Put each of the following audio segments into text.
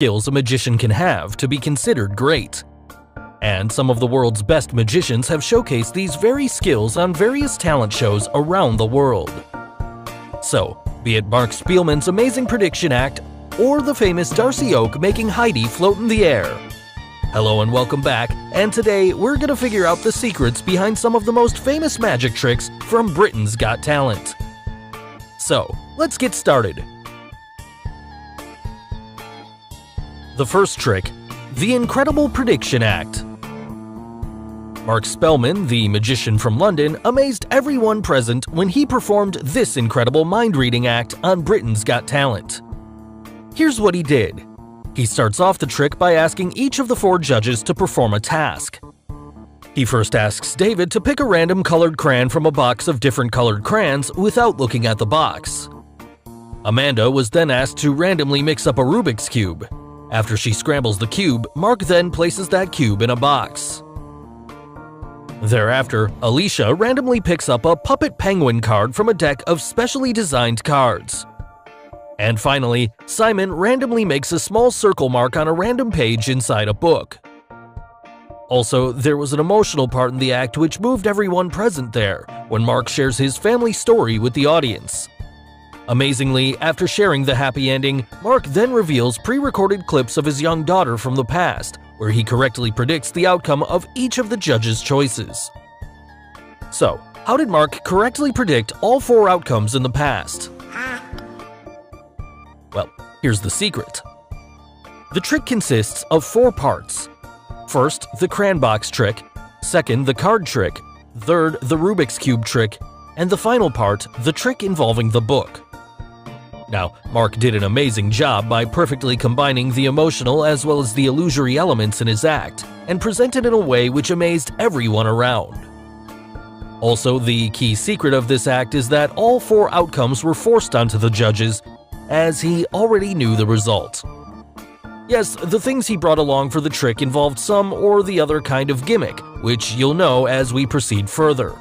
skills a magician can have to be considered great. And some of the world's best magicians have showcased these very skills on various talent shows around the world. So, be it Marc Spelmann's amazing prediction act, or the famous Darcy Oak making Heidi float in the air. Hello and welcome back, and today we're gonna figure out the secrets behind some of the most famous magic tricks from Britain's Got Talent. So, let's get started. The first trick, the Incredible Prediction Act. Marc Spelmann, the magician from London, amazed everyone present when he performed this incredible mind-reading act on Britain's Got Talent. Here's what he did. He starts off the trick by asking each of the 4 judges to perform a task. He first asks David to pick a random colored crayon from a box of different colored crayons without looking at the box. Amanda was then asked to randomly mix up a Rubik's Cube. After she scrambles the cube, Marc then places that cube in a box. Thereafter, Alicia randomly picks up a puppet penguin card from a deck of specially designed cards. And finally, Simon randomly makes a small circle mark on a random page inside a book. Also, there was an emotional part in the act which moved everyone present there, when Marc shares his family story with the audience. Amazingly, after sharing the happy ending, Marc then reveals pre-recorded clips of his young daughter from the past, where he correctly predicts the outcome of each of the judges' choices. So, how did Marc correctly predict all 4 outcomes in the past? Well, here's the secret. The trick consists of 4 parts. First, the crayon box trick, second, the card trick, third, the Rubik's Cube trick, and the final part, the trick involving the book. Now, Marc did an amazing job by perfectly combining the emotional as well as the illusory elements in his act, and presented in a way which amazed everyone around. Also, the key secret of this act is that all 4 outcomes were forced onto the judges, as he already knew the result. Yes, the things he brought along for the trick involved some or the other kind of gimmick, which you'll know as we proceed further.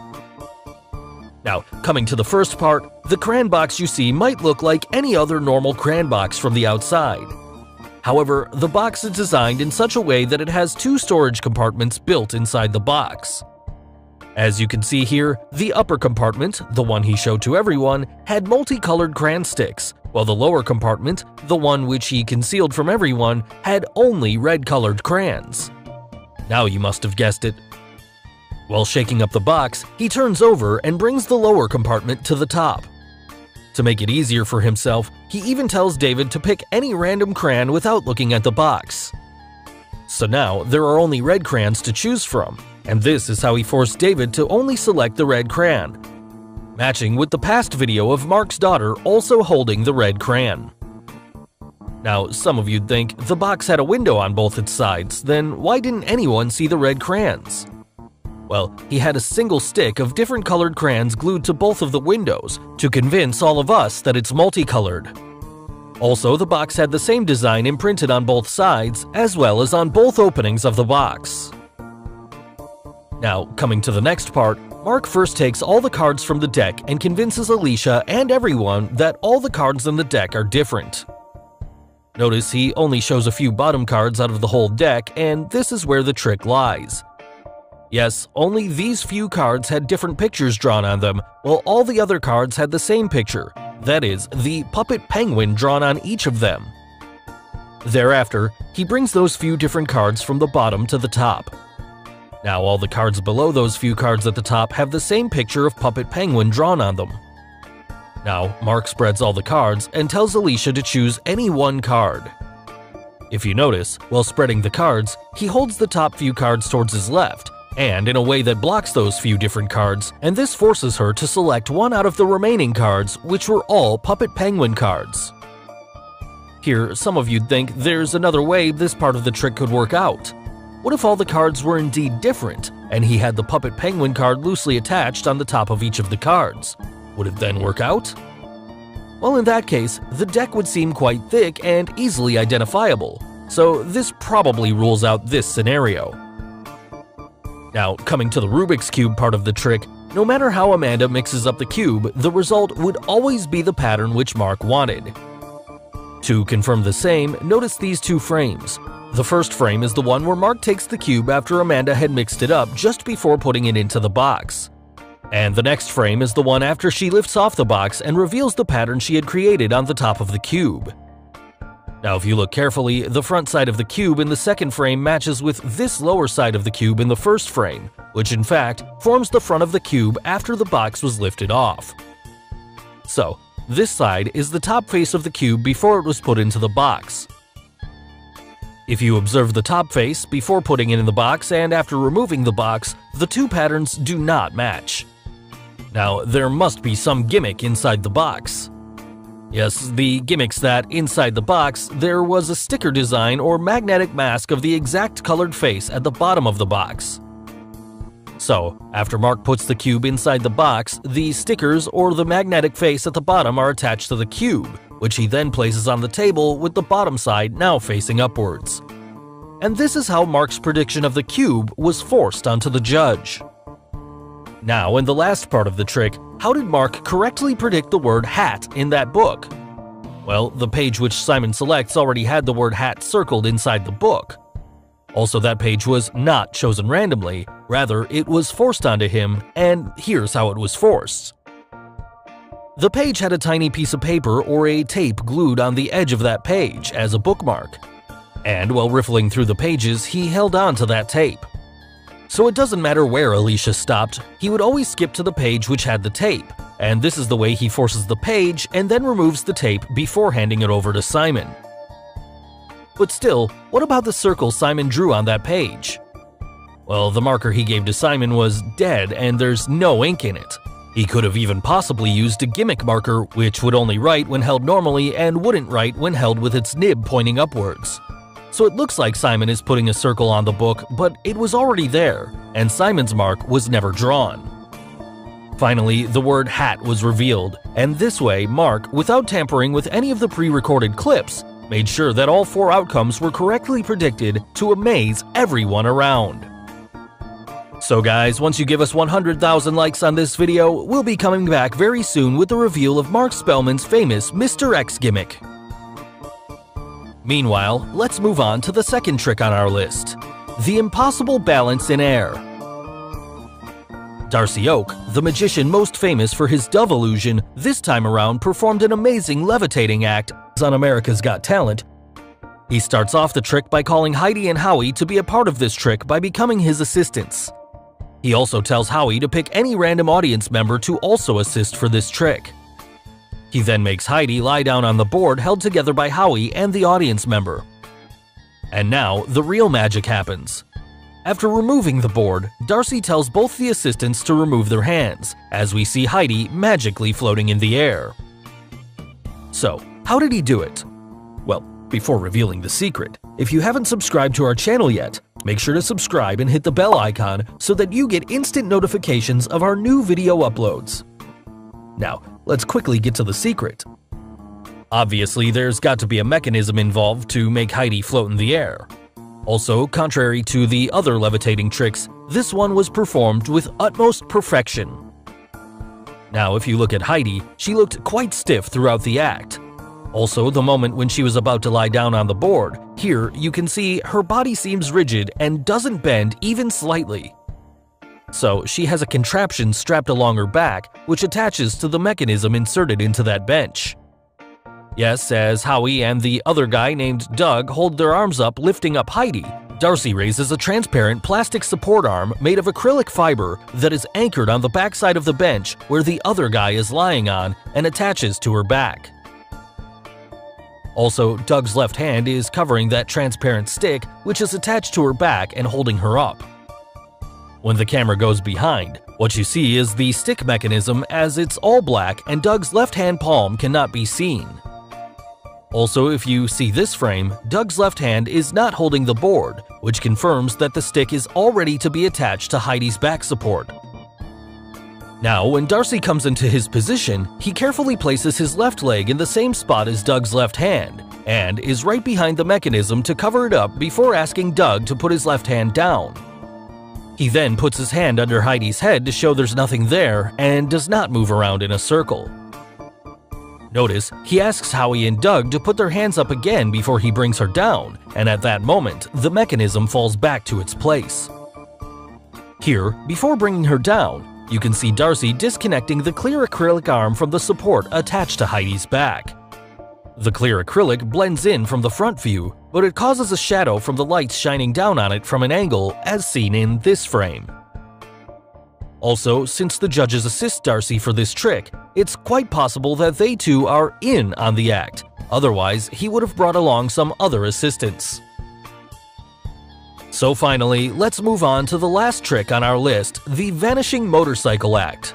Now, coming to the first part, the crayon box you see might look like any other normal crayon box from the outside. However, the box is designed in such a way that it has 2 storage compartments built inside the box. As you can see here, the upper compartment, the one he showed to everyone, had multicolored crayon sticks, while the lower compartment, the one which he concealed from everyone, had only red-colored crayons. Now you must have guessed it. While shaking up the box, he turns over and brings the lower compartment to the top. To make it easier for himself, he even tells David to pick any random crayon without looking at the box. So now, there are only red crayons to choose from, and this is how he forced David to only select the red crayon, matching with the past video of Marc's daughter also holding the red crayon. Now, some of you'd think the box had a window on both its sides, then why didn't anyone see the red crayons? Well, he had a single stick of different colored crayons glued to both of the windows to convince all of us that it's multicolored. Also, the box had the same design imprinted on both sides, as well as on both openings of the box. Now, coming to the next part, Marc first takes all the cards from the deck and convinces Alicia and everyone that all the cards in the deck are different. Notice he only shows a few bottom cards out of the whole deck, and this is where the trick lies. Yes, only these few cards had different pictures drawn on them, while all the other cards had the same picture, that is, the puppet penguin drawn on each of them. Thereafter, he brings those few different cards from the bottom to the top. Now all the cards below those few cards at the top have the same picture of puppet penguin drawn on them. Now, Marc spreads all the cards and tells Alicia to choose any one card. If you notice, while spreading the cards, he holds the top few cards towards his left, and in a way that blocks those few different cards, and this forces her to select one out of the remaining cards, which were all puppet penguin cards. Here, some of you'd think there's another way this part of the trick could work out. What if all the cards were indeed different, and he had the puppet penguin card loosely attached on the top of each of the cards? Would it then work out? Well, in that case, the deck would seem quite thick and easily identifiable, so this probably rules out this scenario. Now, coming to the Rubik's Cube part of the trick, no matter how Amanda mixes up the cube, the result would always be the pattern which Marc wanted. To confirm the same, notice these two frames. The first frame is the one where Marc takes the cube after Amanda had mixed it up just before putting it into the box. And the next frame is the one after she lifts off the box and reveals the pattern she had created on the top of the cube. Now if you look carefully, the front side of the cube in the second frame matches with this lower side of the cube in the first frame, which in fact forms the front of the cube after the box was lifted off. So, this side is the top face of the cube before it was put into the box. If you observe the top face before putting it in the box and after removing the box, the two patterns do not match. Now, there must be some gimmick inside the box. Yes, the gimmick's that inside the box, there was a sticker design or magnetic mask of the exact colored face at the bottom of the box. So, after Marc puts the cube inside the box, the stickers or the magnetic face at the bottom are attached to the cube, which he then places on the table with the bottom side now facing upwards. And this is how Marc's prediction of the cube was forced onto the judge. Now, in the last part of the trick, how did Marc correctly predict the word hat in that book? Well, the page which Simon selects already had the word hat circled inside the book. Also, that page was not chosen randomly, rather it was forced onto him, and here's how it was forced. The page had a tiny piece of paper or a tape glued on the edge of that page as a bookmark, and while riffling through the pages, he held on to that tape. So it doesn't matter where Alicia stopped, he would always skip to the page which had the tape, and this is the way he forces the page and then removes the tape before handing it over to Simon. But still, what about the circle Simon drew on that page? Well, the marker he gave to Simon was dead and there's no ink in it. He could have even possibly used a gimmick marker which would only write when held normally and wouldn't write when held with its nib pointing upwards. So it looks like Simon is putting a circle on the book, but it was already there, and Simon's mark was never drawn. Finally, the word hat was revealed, and this way Marc, without tampering with any of the pre-recorded clips, made sure that all four outcomes were correctly predicted to amaze everyone around. So guys, once you give us 100,000 likes on this video, we'll be coming back very soon with the reveal of Marc Spelmann's famous Mr. X gimmick. Meanwhile, let's move on to the second trick on our list, the impossible balance in air. Darcy Oak, the magician most famous for his dove illusion, this time around performed an amazing levitating act on America's Got Talent. He starts off the trick by calling Heidi and Howie to be a part of this trick by becoming his assistants. He also tells Howie to pick any random audience member to also assist for this trick. He then makes Heidi lie down on the board held together by Howie and the audience member. And now, the real magic happens. After removing the board, Darcy tells both the assistants to remove their hands, as we see Heidi magically floating in the air. So, how did he do it? Well, before revealing the secret, if you haven't subscribed to our channel yet, make sure to subscribe and hit the bell icon so that you get instant notifications of our new video uploads. Now, let's quickly get to the secret. Obviously, there's got to be a mechanism involved to make Heidi float in the air. Also, contrary to the other levitating tricks, this one was performed with utmost perfection. Now, if you look at Heidi, she looked quite stiff throughout the act. Also, the moment when she was about to lie down on the board, here you can see her body seems rigid and doesn't bend even slightly. So, she has a contraption strapped along her back, which attaches to the mechanism inserted into that bench. Yes, as Howie and the other guy named Doug hold their arms up lifting up Heidi, Darcy raises a transparent plastic support arm made of acrylic fiber that is anchored on the backside of the bench where the other guy is lying on and attaches to her back. Also, Doug's left hand is covering that transparent stick which is attached to her back and holding her up. When the camera goes behind, what you see is the stick mechanism as it's all black and Doug's left hand palm cannot be seen. Also, if you see this frame, Doug's left hand is not holding the board, which confirms that the stick is all ready to be attached to Heidi's back support. Now, when Darcy comes into his position, he carefully places his left leg in the same spot as Doug's left hand, and is right behind the mechanism to cover it up before asking Doug to put his left hand down. He then puts his hand under Heidi's head to show there's nothing there and does not move around in a circle. Notice, he asks Howie and Doug to put their hands up again before he brings her down, and at that moment, the mechanism falls back to its place. Here, before bringing her down, you can see Darcy disconnecting the clear acrylic arm from the support attached to Heidi's back. The clear acrylic blends in from the front view, but it causes a shadow from the lights shining down on it from an angle as seen in this frame. Also, since the judges assist Darcy for this trick, it's quite possible that they too are in on the act, otherwise he would have brought along some other assistants. So finally, let's move on to the last trick on our list, the vanishing motorcycle act.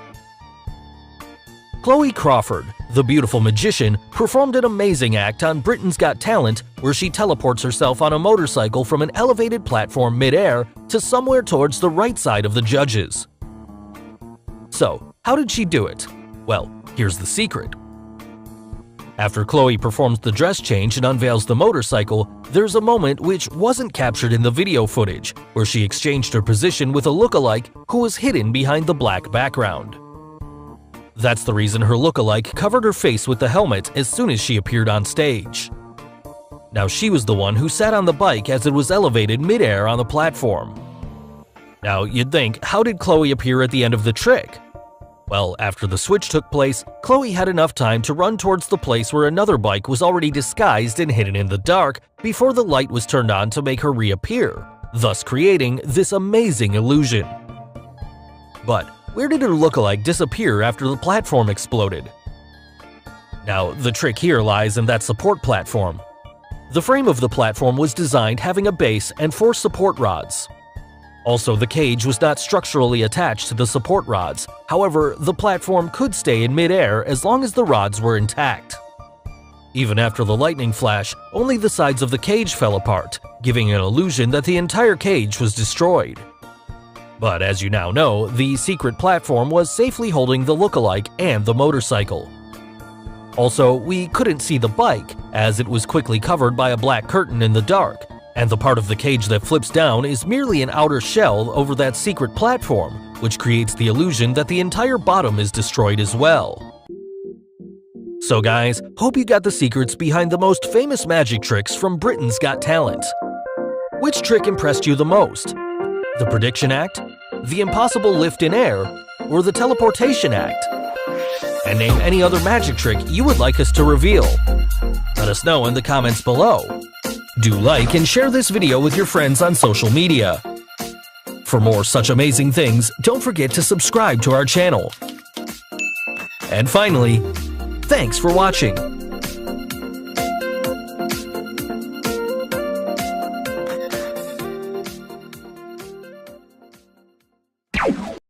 Chloe Crawford, the beautiful magician, performed an amazing act on Britain's Got Talent where she teleports herself on a motorcycle from an elevated platform mid-air to somewhere towards the right side of the judges. So, how did she do it? Well, here's the secret. After Chloe performs the dress change and unveils the motorcycle, there's a moment which wasn't captured in the video footage, where she exchanged her position with a lookalike who was hidden behind the black background. That's the reason her lookalike covered her face with the helmet as soon as she appeared on stage. Now she was the one who sat on the bike as it was elevated mid-air on the platform. Now you'd think, how did Chloe appear at the end of the trick? Well, after the switch took place, Chloe had enough time to run towards the place where another bike was already disguised and hidden in the dark before the light was turned on to make her reappear, thus creating this amazing illusion. But where did her lookalike disappear after the platform exploded? Now, the trick here lies in that support platform. The frame of the platform was designed having a base and 4 support rods. Also, the cage was not structurally attached to the support rods, however, the platform could stay in mid-air as long as the rods were intact. Even after the lightning flash, only the sides of the cage fell apart, giving an illusion that the entire cage was destroyed. But as you now know, the secret platform was safely holding the lookalike and the motorcycle. Also, we couldn't see the bike, as it was quickly covered by a black curtain in the dark, and the part of the cage that flips down is merely an outer shell over that secret platform, which creates the illusion that the entire bottom is destroyed as well. So guys, hope you got the secrets behind the most famous magic tricks from Britain's Got Talent. Which trick impressed you the most? The prediction act, the impossible lift in air, or the teleportation act? And name any other magic trick you would like us to reveal. Let us know in the comments below. Do like and share this video with your friends on social media. For more such amazing things, don't forget to subscribe to our channel. And finally, thanks for watching.